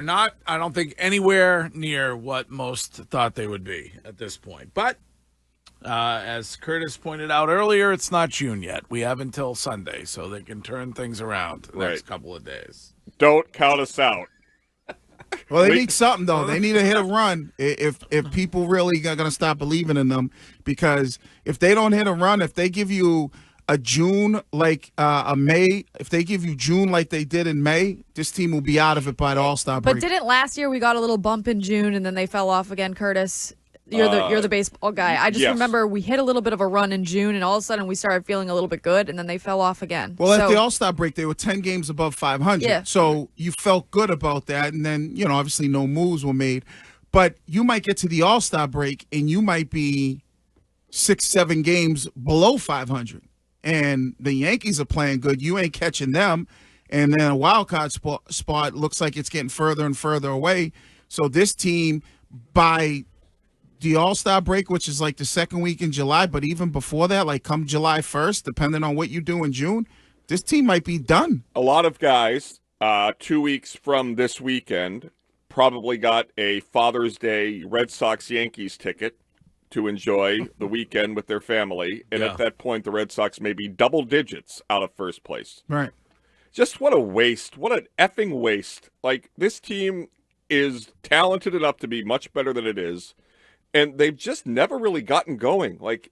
Not, I don't think, anywhere near what most thought they would be at this point. But as Curtis pointed out earlier, it's not June yet. We have until Sunday, so they can turn things around the next couple of days. Don't count us out. Well, they need something, though. They need to hit a run if people really are going to stop believing in them. Because if they don't hit a run, if they give you a June like a May, if they give you June like they did in May, this team will be out of it by the All-Star break. But didn't last year we got a little bump in June and then they fell off again, Curtis? You're the baseball guy. I just remember we hit a little bit of a run in June, and all of a sudden we started feeling a little bit good, and then they fell off again. Well, at the All-Star break, they were 10 games above 500. Yeah. So you felt good about that, and then, obviously no moves were made. But you might get to the All-Star break, and you might be 6-7 games below 500. And the Yankees are playing good. You ain't catching them. And then a wild card spot looks like it's getting further and further away. So this team, by the All-Star break, which is like the second week in July, but even before that, like come July 1st, depending on what you do in June, this team might be done. A lot of guys, 2 weeks from this weekend, probably got a Father's Day Red Sox-Yankees ticket to enjoy the weekend with their family. And at that point, the Red Sox may be double digits out of first place. Right. Just what a waste. What an effing waste. Like, this team is talented enough to be much better than it is. And they've just never really gotten going. Like,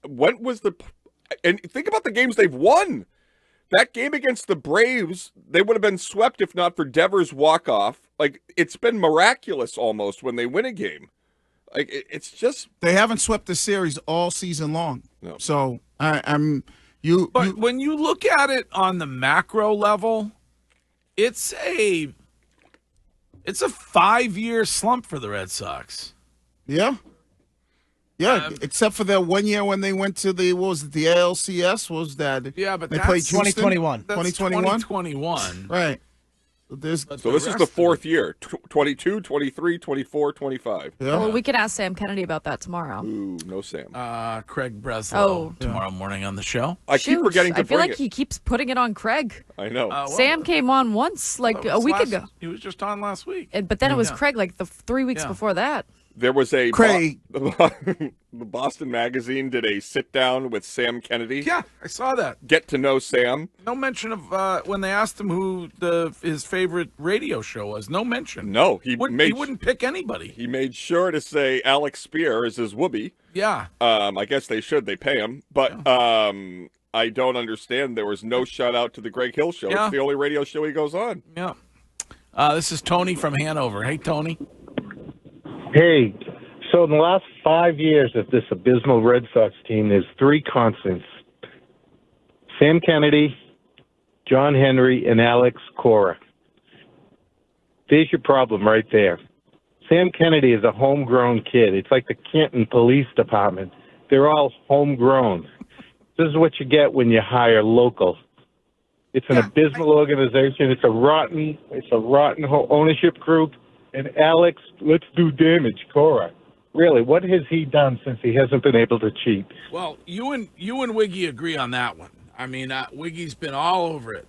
when was the – and think about the games they've won. That game against the Braves, they would have been swept if not for Devers' walk-off. Like, it's been miraculous almost when they win a game. Like, it's just – They haven't swept the series all season long. No. So, But when you look at it on the macro level, it's a 5-year slump for the Red Sox. Yeah. Yeah, except for that 1 year when they went to the ALCS, was that? Yeah, but they that's played Houston? 2021. That's 2021. Right. So this is the fourth year, 22, 23, 24, 25. Yeah. Well, we could ask Sam Kennedy about that tomorrow. Ooh, no Sam. Craig Breslow tomorrow morning on the show. I keep forgetting to I feel bring like it. he keeps putting it on Craig. I know. Sam came on once, like a week ago. He was just on last week. But then it was Craig, like the 3 weeks before that. There was a Craig. the Boston Magazine did a sit down with Sam Kennedy. Yeah, I saw that. Get to know Sam. No mention of when they asked him who his favorite radio show was. No mention. No, he wouldn't pick anybody. He made sure to say Alex Spear is his whoopee. Yeah. I guess they should. They pay him, but I don't understand. There was no shout out to the Greg Hill show. Yeah. It's the only radio show he goes on. Yeah. This is Tony from Hanover. Hey, Tony. Hey, so in the last 5 years of this abysmal Red Sox team, there's three constants. Sam Kennedy, John Henry, and Alex Cora. There's your problem right there. Sam Kennedy is a homegrown kid. It's like the Canton Police Department. They're all homegrown. This is what you get when you hire local. It's an abysmal organization. It's a rotten ownership group. And Alex, let's do damage, Cora. Really, what has he done since he hasn't been able to cheat? Well, you and Wiggy agree on that one. I mean, Wiggy's been all over it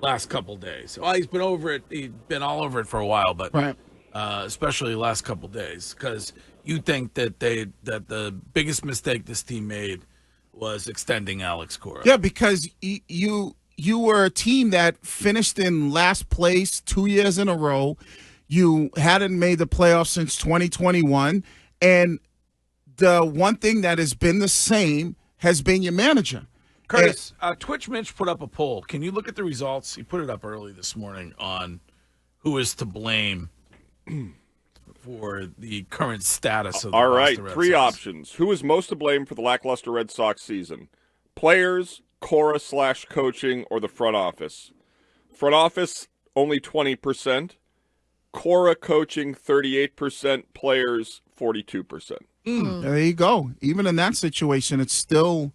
last couple days. Well, he's been over it. He's been all over it for a while, but especially the last couple days, because you think that the biggest mistake this team made was extending Alex Cora. Yeah, because you were a team that finished in last place 2 years in a row. You hadn't made the playoffs since 2021, and the one thing that has been the same has been your manager. Curtis, Twitch Mitch put up a poll. Can you look at the results? He put it up early this morning on who is to blame for the current status of the Boston Red three Sox. options. Who is most to blame for the lackluster Red Sox season? Players, Cora/coaching, or the front office? Front office, only 20%. Cora coaching 38%, players 42%. There you go. Even in that situation, it's still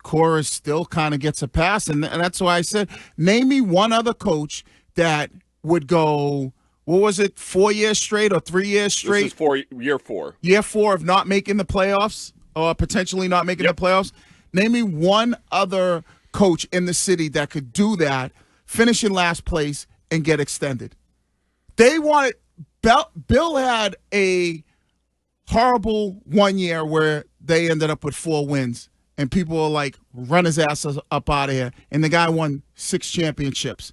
Cora still kind of gets a pass, and that's why I said, name me one other coach that would go. What was it? 4 years straight or 3 years straight? This is year four. Year four of not making the playoffs or potentially not making the playoffs. Name me one other coach in the city that could do that, finish in last place, and get extended. They wanted Bill had a horrible 1 year where they ended up with 4 wins, and people were like, run his ass up out of here. And the guy won 6 championships.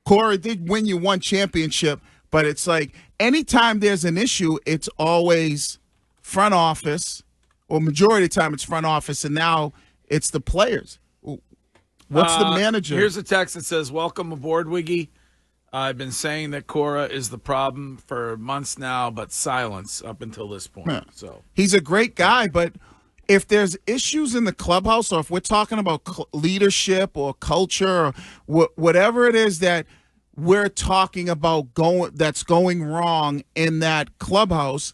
Cora did win you 1 championship, but it's like anytime there's an issue, it's always front office, or majority of the time it's front office, and now it's the players. What's the manager? Here's a text that says, welcome aboard, Wiggy. I've been saying that Cora is the problem for months now, but silence up until this point. Yeah. So he's a great guy, but if there's issues in the clubhouse, or if we're talking about leadership or culture or whatever it is that we're talking about that's going wrong in that clubhouse,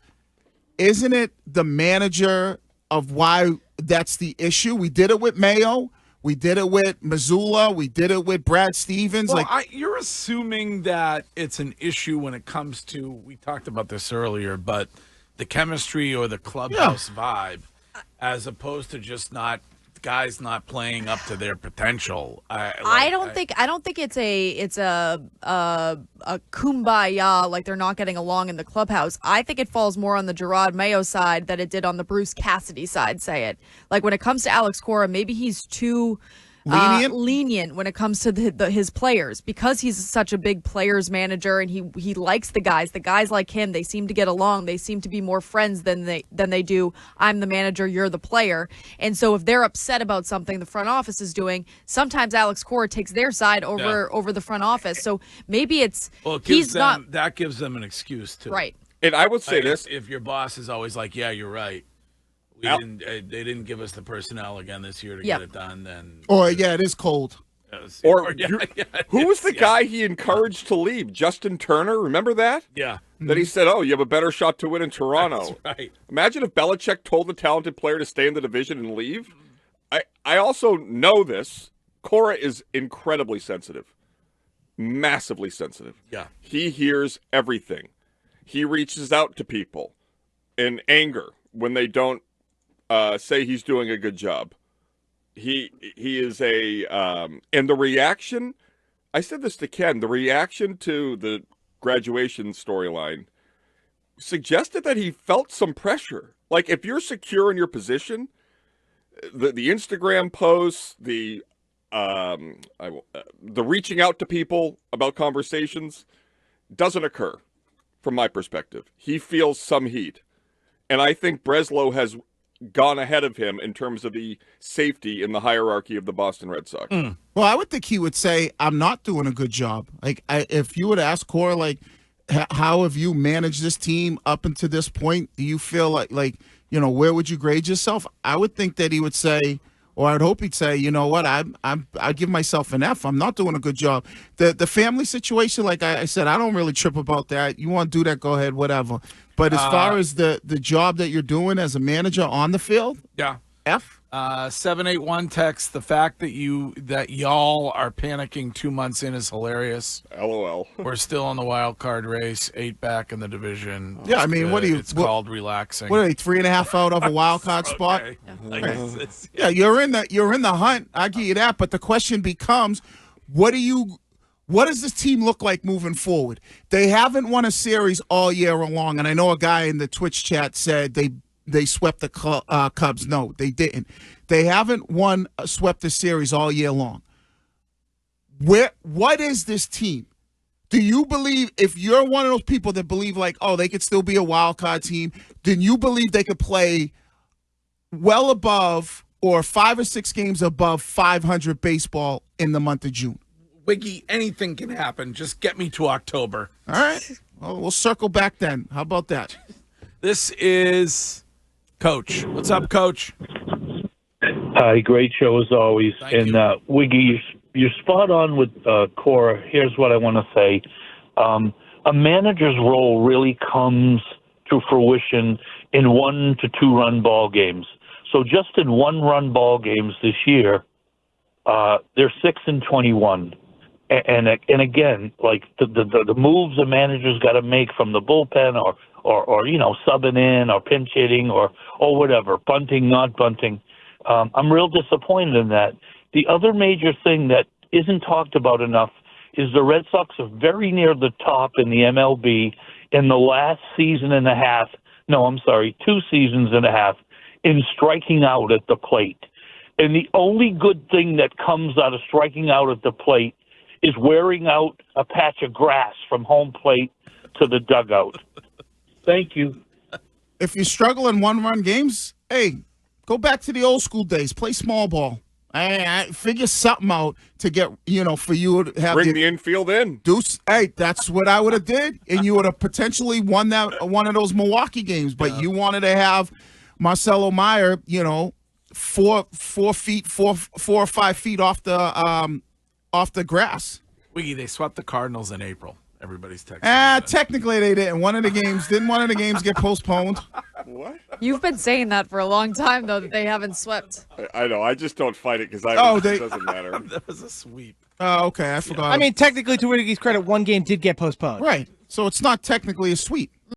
isn't it the manager of why that's the issue? We did it with Mayo. We did it with Missoula. We did it with Brad Stevens. Well, you're assuming that it's an issue when it comes to, we talked about this earlier, but the chemistry or the clubhouse vibe, as opposed to just guys not playing up to their potential. I don't think it's a kumbaya, like they're not getting along in the clubhouse. I think it falls more on the Gerard Mayo side than it did on the Bruce Cassidy side. Say it like when it comes to Alex Cora, maybe he's too lenient when it comes to his players, because he's such a big players manager and he likes the guys. The guys like him. They seem to get along. They seem to be more friends than they do. I'm the manager, you're the player. And so if they're upset about something the front office is doing, sometimes Alex Cora takes their side over the front office. So maybe that gives them an excuse too. Right. And I would say this: if your boss is always like, "Yeah, you're right. They didn't give us the personnel again this year to get it done," then it is cold. Who was the guy he encouraged to leave? Justin Turner, remember that? Yeah. That he said, "Oh, you have a better shot to win in Toronto." That's right. Imagine if Belichick told the talented player to stay in the division and leave. I also know this. Cora is incredibly sensitive, massively sensitive. Yeah. He hears everything. He reaches out to people in anger when they don't say he's doing a good job. He is and the reaction, I said this to Ken, the reaction to the graduation storyline suggested that he felt some pressure. Like, if you're secure in your position, the Instagram posts, the reaching out to people about conversations doesn't occur from my perspective. He feels some heat. And I think Breslow has gone ahead of him in terms of the safety in the hierarchy of the Boston Red Sox. Well, I would think he would say, I'm not doing a good job. Like, if you would ask Cora, like, how have you managed this team up until this point? Do you feel like where would you grade yourself? I would think that he would say, or I'd hope he'd say, you know what, I give myself an F. I'm not doing a good job. The family situation, like I said, I don't really trip about that. You want to do that, go ahead, whatever. But as far as the job that you're doing as a manager on the field, F. 781 text, the fact that y'all are panicking 2 months in is hilarious. LOL. We're still in the wild card race, 8 back in the division. Yeah, I mean, it's called relaxing. What are they, 3.5 out of a wild card spot? Yeah, you're in the hunt. I give you that. But the question becomes, what does this team look like moving forward? They haven't won a series all year long, and I know a guy in the Twitch chat said they swept the Cubs. No, they didn't. They haven't swept the series all year long. What is this team? Do you believe, if you're one of those people that believe like, oh, they could still be a wild card team, then you believe they could play well above or 5 or 6 games above 500 baseball in the month of June? Wiggy, anything can happen. Just get me to October. All right. Well, we'll circle back then. How about that? This is Coach. What's up, Coach? Hi, great show as always. Thank you. Wiggy, you're spot on with Cora. Here's what I want to say. A manager's role really comes to fruition in 1 to 2 run ball games. So just in 1 run ball games this year, they're 6-21. And again, like the moves the manager's got to make from the bullpen or subbing in or pinch hitting or whatever, bunting, not bunting. I'm real disappointed in that. The other major thing that isn't talked about enough is the Red Sox are very near the top in the MLB in the last season and a half. No, I'm sorry, 2 seasons and a half in striking out at the plate. And the only good thing that comes out of striking out at the plate is wearing out a patch of grass from home plate to the dugout. Thank you. If you struggle in one-run games, hey, go back to the old school days. Play small ball. I figure something out to get, for you to have Bring the infield in. Hey, that's what I would have did, and you would have potentially won one of those Milwaukee games. But you wanted to have Marcelo Meyer, 4 or 5 feet off the grass. Wiggy, they swept the Cardinals in April. Everybody's texting. Technically they didn't. Didn't one of the games get postponed? What? You've been saying that for a long time, though, that they haven't swept. I know. I just don't fight it because it doesn't matter. That was a sweep. Oh, okay. I forgot. I mean, technically, to Wiggy's credit, one game did get postponed. Right. So it's not technically a sweep.